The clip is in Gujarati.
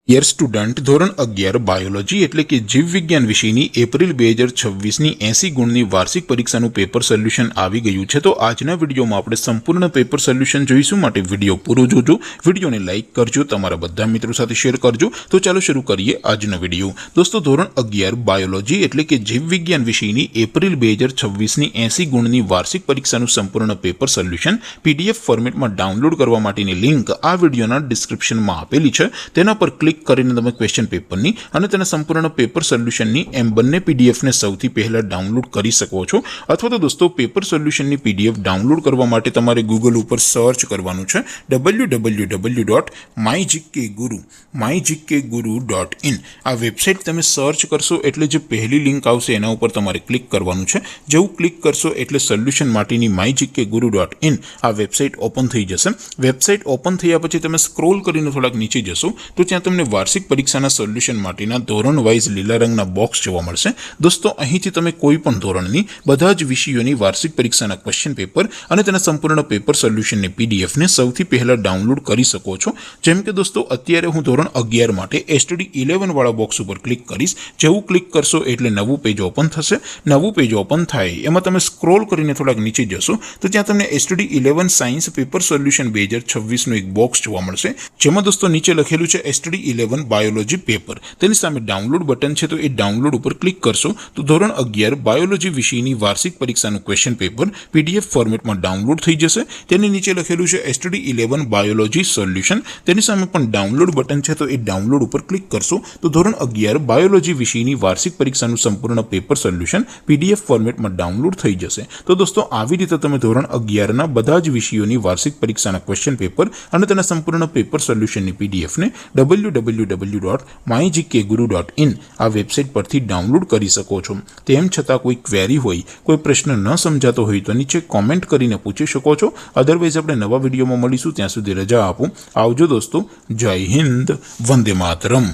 ડિયર સ્ટુડન્ટ, ધોરણ 11 બાયોલોજી એટલે કે જીવ વિજ્ઞાન વિષયની એપ્રિલ 2026ની 80 ગુણની વાર્ષિક પરીક્ષાનું પેપર સોલ્યુશન આવી ગયું છે। તો આજના વિડીયોમાં આપણે સંપૂર્ણ પેપર સોલ્યુશન જોઈશું, માટે વિડીયો પૂરો જોજો, વિડીયોને લાઇક કરજો, તમારા બધા મિત્રો સાથે શેર કરજો। તો ચાલો શરૂ કરીએ આજનો વિડીયો। દોસ્તો, ધોરણ 11 બાયોલોજી એટલે કે જીવ વિજ્ઞાન વિષયની એપ્રિલ 2026ની 80 ગુણની વાર્ષિક પરીક્ષાનું સંપૂર્ણ પેપર સોલ્યુશન PDF ફોર્મેટમાં ડાઉનલોડ કરવા માટેની લિંક આ વિડીયોના ડિસ્ક્રિપ્શનમાં આપેલી છે। તેના પર ક્લિક કરીને તમે ક્વેશ્ચન પેપરની અને તેના સંપૂર્ણ પેપર સોલ્યુશનની એમ બંને PDF ને સૌથી પહેલા ડાઉનલોડ કરી શકો છો। અથવા તો દોસ્તો, પેપર સોલ્યુશનની PDF ડાઉનલોડ કરવા માટે તમારે ગૂગલ ઉપર સર્ચ કરવાનું છે www.mygkguru.in। આ વેબસાઇટ તમે સર્ચ કરશો એટલે જે પહેલી લિંક આવશે એના ઉપર તમારે ક્લિક કરવાનું છે। જેવું ક્લિક કરશો એટલે સોલ્યુશન માટેની mygkguru.in આ વેબસાઇટ ઓપન થઈ જશે। વેબસાઇટ ઓપન થયા પછી તમે સ્ક્રોલ કરીને થોડાક નીચે જશો તો ત્યાં તમને વાર્ષિક પરીક્ષાના સોલ્યુશન માટેના ધોરણ વાઇઝ લીલા રંગના બોક્સ જોવા મળશે। દોસ્તો, અહીંથી તમે કોઈ પણ ધોરણની બધા જ વિષયોની વાર્ષિક પરીક્ષાના ક્વેશ્ચન પેપર અને તેના સંપૂર્ણ પેપર સોલ્યુશનની PDF ને સૌથી પહેલા ડાઉનલોડ કરી શકો છો। જેમ કે દોસ્તો, અત્યારે હું ધોરણ 11 માટે STD 11 વાળા બોક્સ ઉપર ક્લિક કરીશ। જેવું ક્લિક કરશો એટલે નવું પેજ ઓપન થશે। નવું પેજ ઓપન થાય એમાં તમે સ્ક્રોલ કરીને થોડાક નીચે જશો તો ત્યાં તમને STD 11 સાયન્સ પેપર સોલ્યુશન 2026નું એક બોક્સ જોવા મળશે, જેમાં દોસ્તો નીચે લખેલું છે STD 11 બાયોલોજી પેપર। તેની સામે ડાઉનલોડ બટન છે, તો એ ડાઉનલોડ ઉપર ક્લિક કરશો તો ધોરણ 11 બાયોલોજી વિષયની વાર્ષિક પરીક્ષાનું ક્વેશ્ચન પેપર PDF ફોર્મેટમાં ડાઉનલોડ થઈ જશે। તેની નીચે લખેલું છે STD 11 બાયોલોજી સોલ્યુશન। તેની સામે પણ ડાઉનલોડ બટન છે, તો એ ડાઉનલોડ ઉપર ક્લિક કરશો તો ધોરણ 11 બાયોલોજી વિષયની વાર્ષિક પરીક્ષાનું સંપૂર્ણ પેપર સોલ્યુશન PDF ફોર્મેટમાં ડાઉનલોડ થઈ જશે। તો દોસ્તો, આવી રીતે તમે ધોરણ 11ના બધા જ વિષયોની વાર્ષિક પરીક્ષાના ક્વેશ્ચન પેપર અને તેના સંપૂર્ણ પેપર સોલ્યુશનની PDF ને www.mygkguru.in આ વેબસાઇટ પરથી ડાઉનલોડ કરી શકો છો। તેમ છતાં કોઈ ક્વેરી હોય, કોઈ પ્રશ્ન ન સમજાતો હોય તો નીચે કોમેન્ટ કરીને પૂછી શકો છો। અધરવાઇઝ આપણે નવા વિડીયોમાં મળીશું, ત્યાં સુધી રજા આપો। આવજો દોસ્તો, જય હિન્દ, વંદે માતરમ।